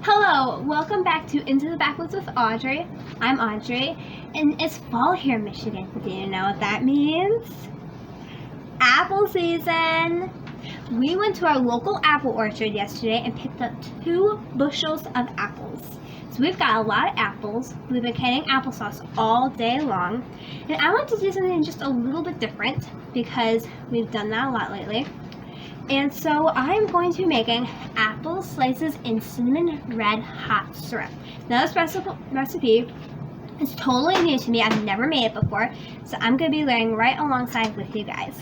Hello, welcome back to Into the Backwoods with Audrey. I'm Audrey, and it's fall here in Michigan. Do you know what that means? Apple season! We went to our local apple orchard yesterday and picked up 2 bushels of apples. So we've got a lot of apples. We've been canning applesauce all day long. And I want to do something just a little bit different because we've done that a lot lately. And so I'm going to be making apple slices in cinnamon red hot syrup. Now this recipe is totally new to me. I've never made it before, so I'm going to be learning right alongside with you guys.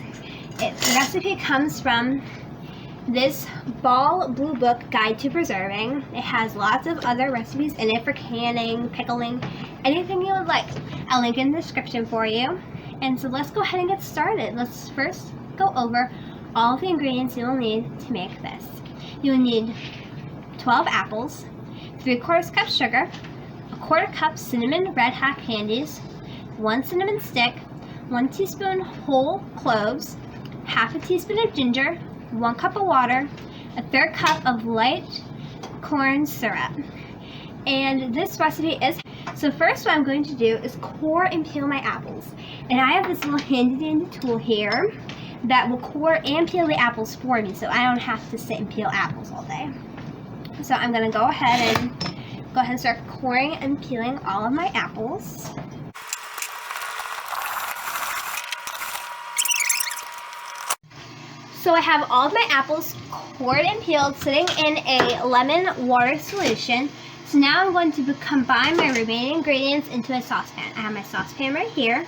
The recipe comes from this Ball Blue Book Guide to Preserving. It has lots of other recipes in it for canning, pickling, anything you would like. I'll link in the description for you. And so let's go ahead and get started. Let's first go over all of the ingredients you'll need to make this. You'll need 12 apples, 3/4 cup sugar, 1/4 cup cinnamon red hot candies, 1 cinnamon stick, 1 teaspoon whole cloves, 1/2 teaspoon of ginger, 1 cup of water, 1/3 cup of light corn syrup. And this recipe is, so first what I'm going to do is core and peel my apples. And I have this little handy dandy tool here that will core and peel the apples for me, so I don't have to sit and peel apples all day. So I'm going to go ahead and start coring and peeling all of my apples. So I have all of my apples cored and peeled sitting in a lemon water solution. So now I'm going to combine my remaining ingredients into a saucepan. I have my saucepan right here.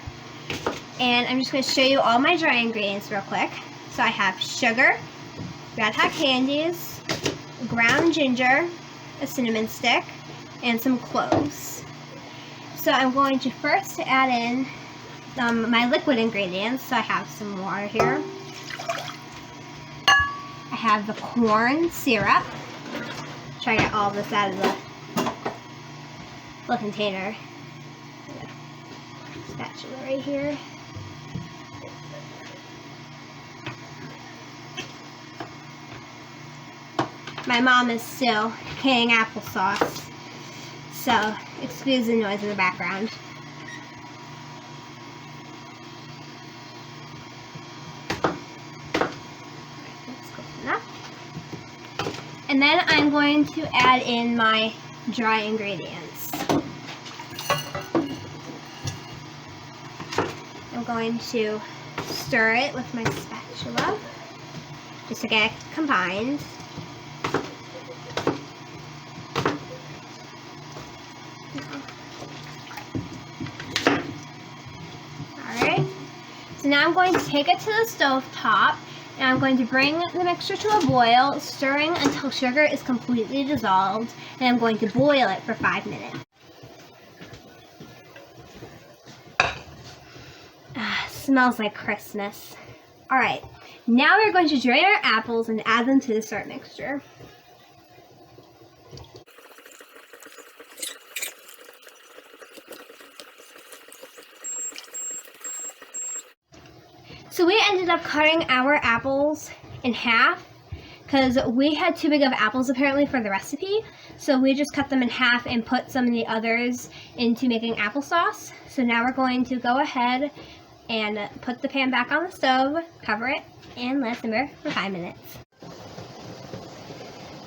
And I'm just going to show you all my dry ingredients real quick. So I have sugar, red hot candies, ground ginger, a cinnamon stick, and some cloves. So I'm going to first add in my liquid ingredients. So I have some water here. I have the corn syrup. Try to get all this out of the little container. Spatula right here. My mom is still canning applesauce, so excuse the noise in the background. That's close enough. And then I'm going to add in my dry ingredients. I'm going to stir it with my spatula just to get it combined. Alright, so now I'm going to take it to the stove top and I'm going to bring the mixture to a boil, stirring until sugar is completely dissolved, and I'm going to boil it for 5 minutes. Smells like Christmas. Alright, now we're going to drain our apples and add them to the syrup mixture. So we ended up cutting our apples in half because we had too big of apples apparently for the recipe. So we just cut them in half and put some of the others into making applesauce. So now we're going to go ahead and put the pan back on the stove, cover it, and let it simmer for 5 minutes.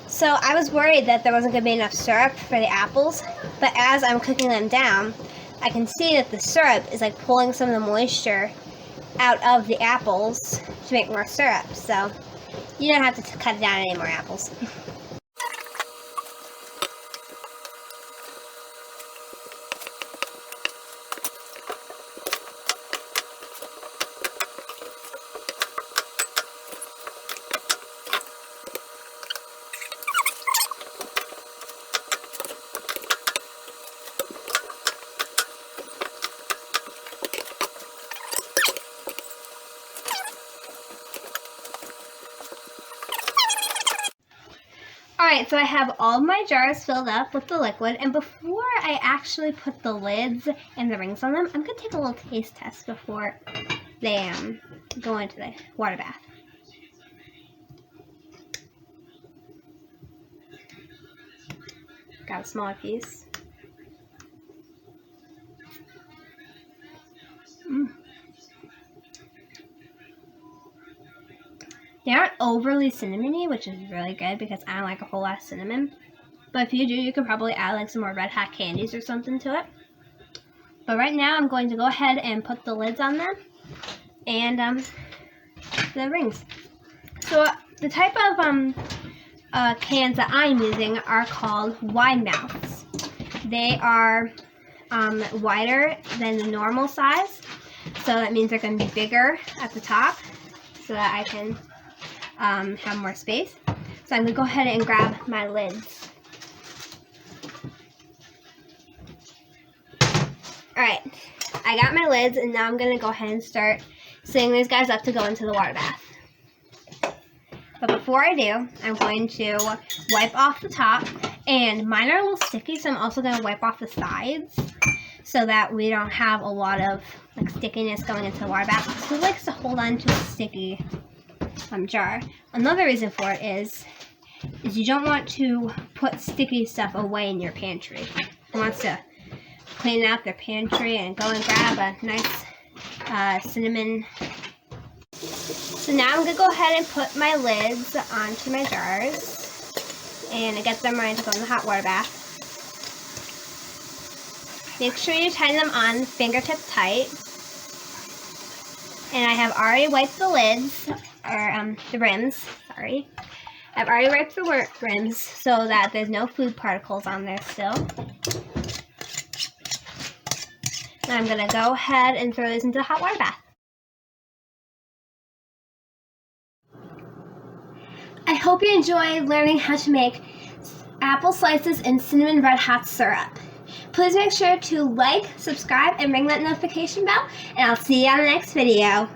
So I was worried that there wasn't going to be enough syrup for the apples, but as I'm cooking them down, I can see that the syrup is like pulling some of the moisture out of the apples to make more syrup, so you don't have to cut down any more apples. Alright, so I have all of my jars filled up with the liquid, and before I actually put the lids and the rings on them, I'm going to take a little taste test before they go into the water bath. Got a smaller piece. They aren't overly cinnamony, which is really good because I don't like a whole lot of cinnamon. But if you do, you could probably add like some more Red Hat candies or something to it. But right now, I'm going to go ahead and put the lids on them and the rings. So the type of cans that I'm using are called wide mouths. They are wider than the normal size, so that means they're going to be bigger at the top so that I can have more space. So I'm going to go ahead and grab my lids. Alright, I got my lids and now I'm going to go ahead and start setting these guys up to go into the water bath. But before I do, I'm going to wipe off the top, and mine are a little sticky, so I'm also going to wipe off the sides so that we don't have a lot of like stickiness going into the water bath. Who likes to hold on to a sticky jar? Another reason for it is you don't want to put sticky stuff away in your pantry. Who wants to clean out their pantry and go and grab a nice cinnamon. So now I'm going to go ahead and put my lids onto my jars and get them ready to go in the hot water bath. Make sure you tighten them on fingertip tight. And I have already wiped the lids, or the rims, sorry. I've already wiped the rims so that there's no food particles on there still. Now I'm going to go ahead and throw these into the hot water bath. I hope you enjoyed learning how to make apple slices and cinnamon Red Hot syrup. Please make sure to like, subscribe, and ring that notification bell, and I'll see you on the next video.